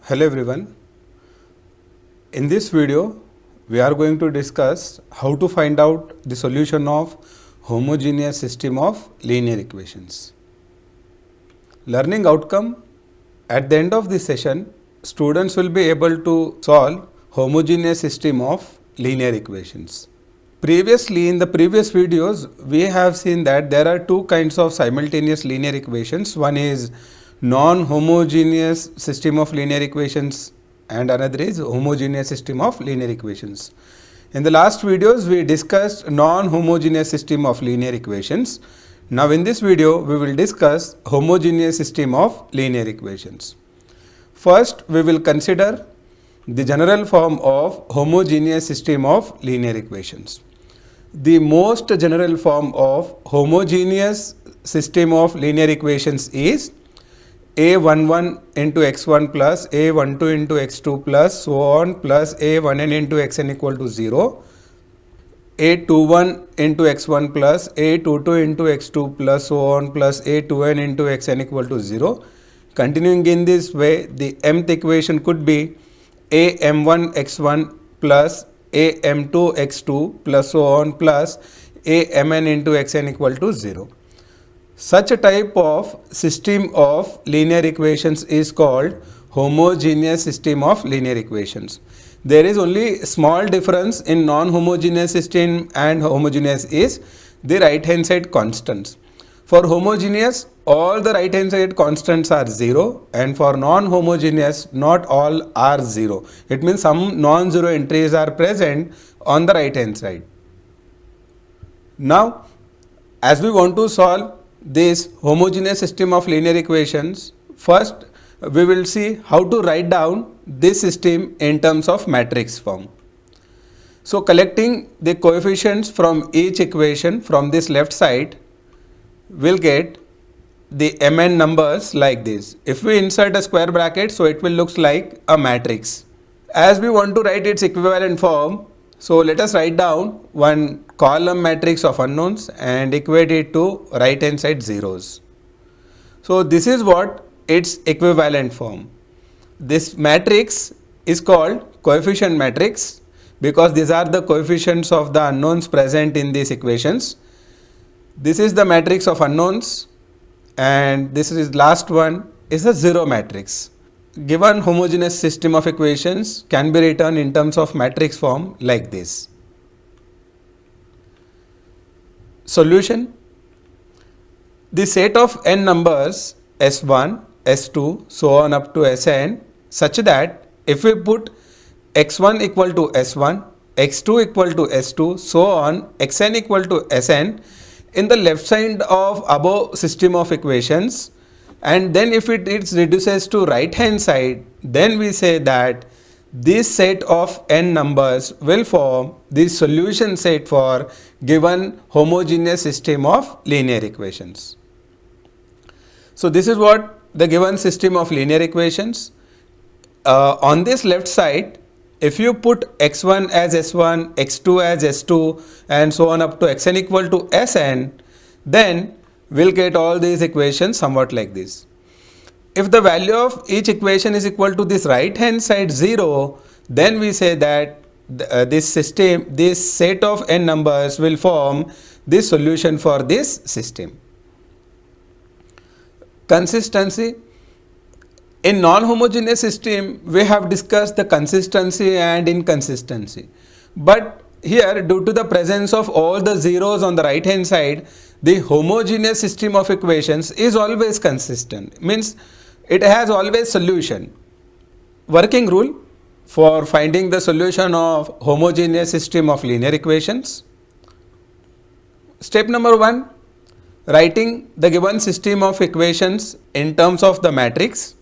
Hello everyone. In this video, we are going to discuss how to find out the solution of homogeneous system of linear equations. Learning outcome: at the end of this session, students will be able to solve homogeneous system of linear equations. Previously, in the previous videos, we have seen that there are two kinds of simultaneous linear equations. One is non-homogeneous system of linear equations and another is homogeneous system of linear equations. In the last videos, we discussed non-homogeneous system of linear equations. Now in this video, we will discuss homogeneous system of linear equations. First, we will consider the general form of homogeneous system of linear equations. The most general form of homogeneous system of linear equations is a11 into x1 plus a12 into x2 plus so on plus a1n into xn equal to 0, a21 into x1 plus a22 into x2 plus so on plus a2n into xn equal to 0. Continuing in this way, the mth equation could be am1 x1 plus am2 x2 plus so on plus amn into xn equal to 0. Such a type of system of linear equations is called homogeneous system of linear equations. There is only small difference in non-homogeneous system and homogeneous is the right hand side constants. For homogeneous, all the right hand side constants are 0 and for non-homogeneous, not all are 0. It means some non-zero entries are present on the right hand side. Now, as we want to solve this homogeneous system of linear equations, first we will see how to write down this system in terms of matrix form. So collecting the coefficients from each equation from this left side, we'll get the mn numbers like this. If we insert a square bracket, so it will look like a matrix. As we want to write its equivalent form, so let us write down one column matrix of unknowns and equate it to right hand side zeros. So this is what its equivalent form. This matrix is called coefficient matrix because these are the coefficients of the unknowns present in these equations. This is the matrix of unknowns and this is last one is a zero matrix. Given homogeneous system of equations can be written in terms of matrix form like this. Solution: the set of n numbers s1, s2 so on up to sn such that if we put x1 equal to s1, x2 equal to s2 so on xn equal to sn in the left side of above system of equations, and then if it reduces to right hand side, then we say that this set of n numbers will form the solution set for given homogeneous system of linear equations. So this is what the given system of linear equations. On this left side, if you put x1 as s1, x2 as s2 and so on up to xn equal to sn, then we'll get all these equations somewhat like this. If the value of each equation is equal to this right hand side 0, then we say that this set of n numbers will form this solution for this system. Consistency: in non-homogeneous system, we have discussed the consistency and inconsistency. But here, due to the presence of all the zeros on the right hand side, the homogeneous system of equations is always consistent. Means it has always solution. Working rule for finding the solution of homogeneous system of linear equations. Step number 1, writing the given system of equations in terms of the matrix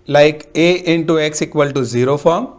like a into x equal to 0 form.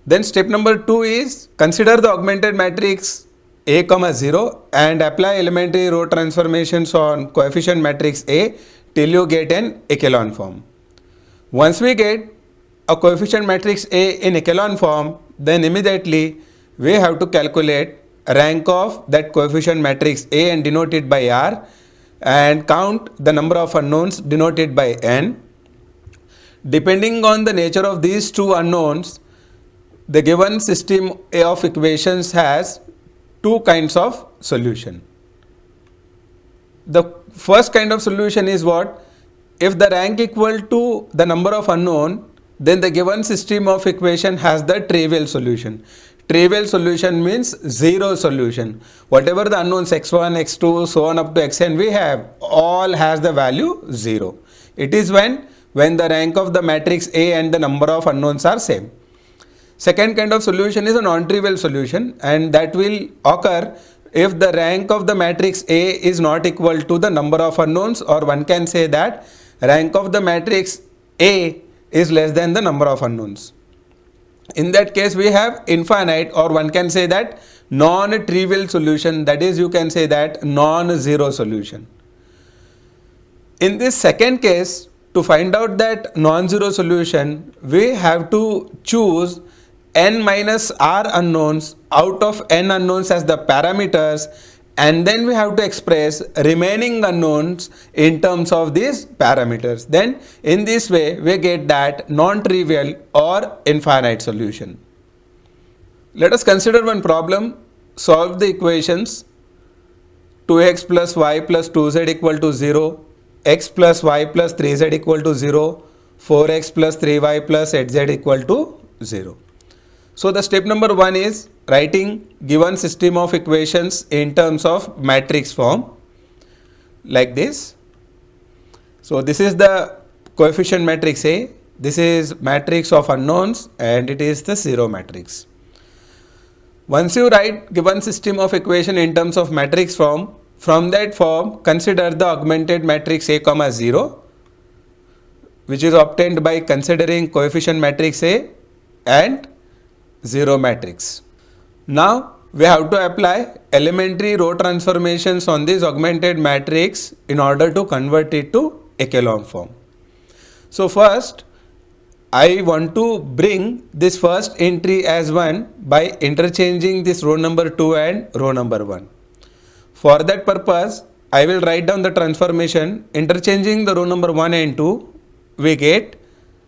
Then step number 2 is consider the augmented matrix a comma 0 and apply elementary row transformations on coefficient matrix A till you get an echelon form. Once we get a coefficient matrix A in echelon form, then immediately we have to calculate rank of that coefficient matrix A and denote it by R and count the number of unknowns denoted by n. Depending on the nature of these two unknowns, the given system of equations has two kinds of solution. The first kind of solution is what? If the rank equal to the number of unknown, then the given system of equation has the trivial solution. Trivial solution means zero solution. Whatever the unknowns x1, x2, so on up to xn we have, all has the value 0. It is when the rank of the matrix A and the number of unknowns are same. Second kind of solution is a non-trivial solution, and that will occur if the rank of the matrix A is not equal to the number of unknowns, or one can say that rank of the matrix A is less than the number of unknowns. In that case we have infinite, or one can say that non-trivial solution, that is, you can say that non-zero solution. In this second case, to find out that non-zero solution, we have to choose n minus r unknowns out of n unknowns as the parameters, and then we have to express remaining unknowns in terms of these parameters. Then in this way we get that non-trivial or infinite solution. Let us consider one problem. Solve the equations 2x plus y plus 2z equal to 0, x plus y plus 3z equal to 0, 4x plus 3y plus 8z equal to 0. So the step number 1 is writing given system of equations in terms of matrix form like this. So this is the coefficient matrix A, this is matrix of unknowns, and it is the zero matrix. Once you write given system of equation in terms of matrix form, from that form consider the augmented matrix A comma 0, which is obtained by considering coefficient matrix A and zero matrix. Now we have to apply elementary row transformations on this augmented matrix in order to convert it to echelon form. So first I want to bring this first entry as 1 by interchanging this row number 2 and row number 1. For that purpose I will write down the transformation. Interchanging the row number 1 and 2, we get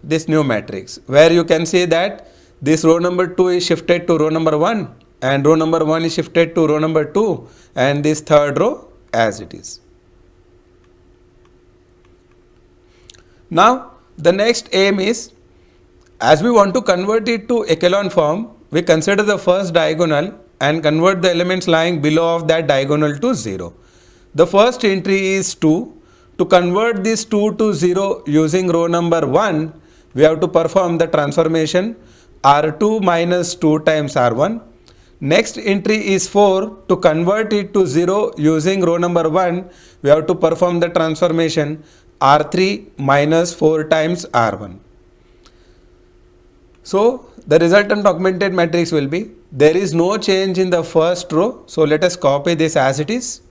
this new matrix, where you can see that this row number 2 is shifted to row number 1, and row number 1 is shifted to row number 2, and this third row as it is. Now the next aim is, as we want to convert it to echelon form, we consider the first diagonal and convert the elements lying below of that diagonal to 0. The first entry is 2. To convert this 2 to 0 using row number 1, we have to perform the transformation R2 minus 2 times R1. Next entry is 4. To convert it to 0 using row number 1, we have to perform the transformation R3 minus 4 times R1. So the resultant augmented matrix will be, there is no change in the first row, so let us copy this as it is.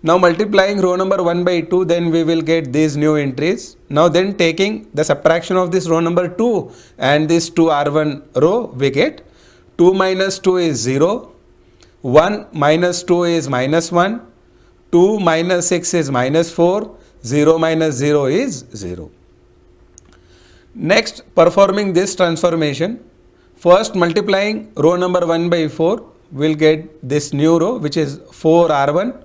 Now multiplying row number 1 by 2, then we will get these new entries. Now then taking the subtraction of this row number 2 and this 2R1 row, we get 2 minus 2 is 0, 1 minus 2 is minus 1, 2 minus 6 is minus 4, 0 minus 0 is 0. Next, performing this transformation, first multiplying row number 1 by 4, we'll get this new row which is 4R1.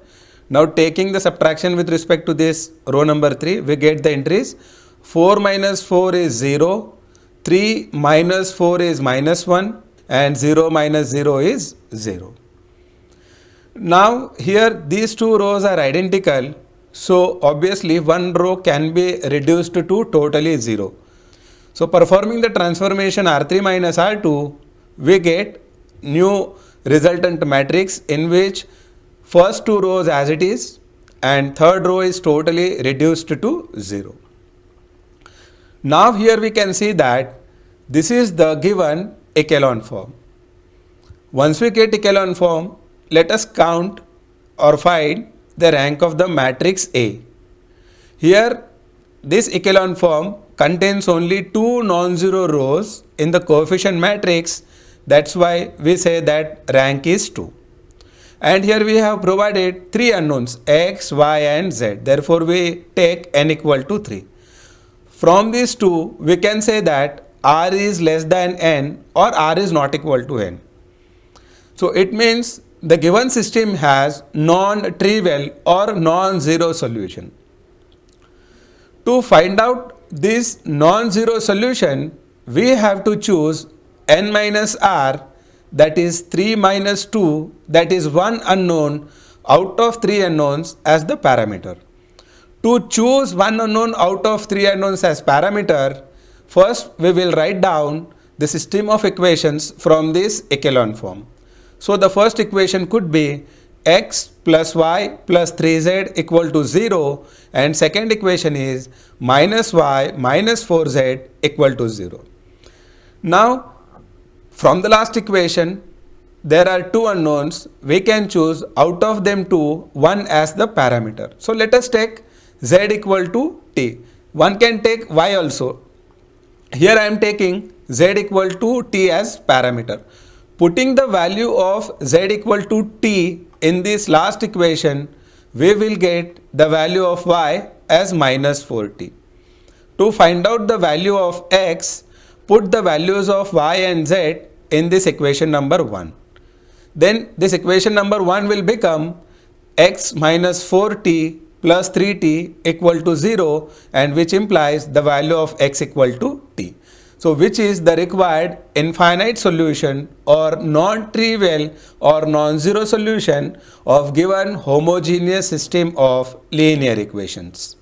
Now taking the subtraction with respect to this row number 3, we get the entries 4 minus 4 is 0, 3 minus 4 is minus 1, and 0 minus 0 is 0. Now here these two rows are identical, so obviously one row can be reduced to totally 0. So performing the transformation R3 minus R2, we get new resultant matrix in which first two rows as it is and third row is totally reduced to 0. Now here we can see that this is the given echelon form. Once we get echelon form, let us count or find the rank of the matrix A. Here this echelon form contains only two non-zero rows in the coefficient matrix, that's why we say that rank is 2. And here we have provided three unknowns x, y and z, therefore we take n equal to 3. From these two, we can say that r is less than n or r is not equal to n. So it means the given system has non-trivial or non-zero solution. To find out this non-zero solution, we have to choose n minus r, that is 3 minus 2, that is one unknown out of 3 unknowns as the parameter. To choose one unknown out of 3 unknowns as parameter, first we will write down the system of equations from this echelon form. So the first equation could be x plus y plus 3z equal to 0, and second equation is minus y minus 4z equal to 0. Now from the last equation, there are two unknowns. We can choose out of them two one as the parameter. So let us take z equal to t. One can take y also. Here I am taking z equal to t as parameter. Putting the value of z equal to t in this last equation, we will get the value of y as minus 4t. To find out the value of x, put the values of y and z in this equation number 1. Then this equation number 1 will become x minus 4t plus 3t equal to 0, and which implies the value of x equal to t. So which is the required infinite solution or non-trivial or non-zero solution of given homogeneous system of linear equations.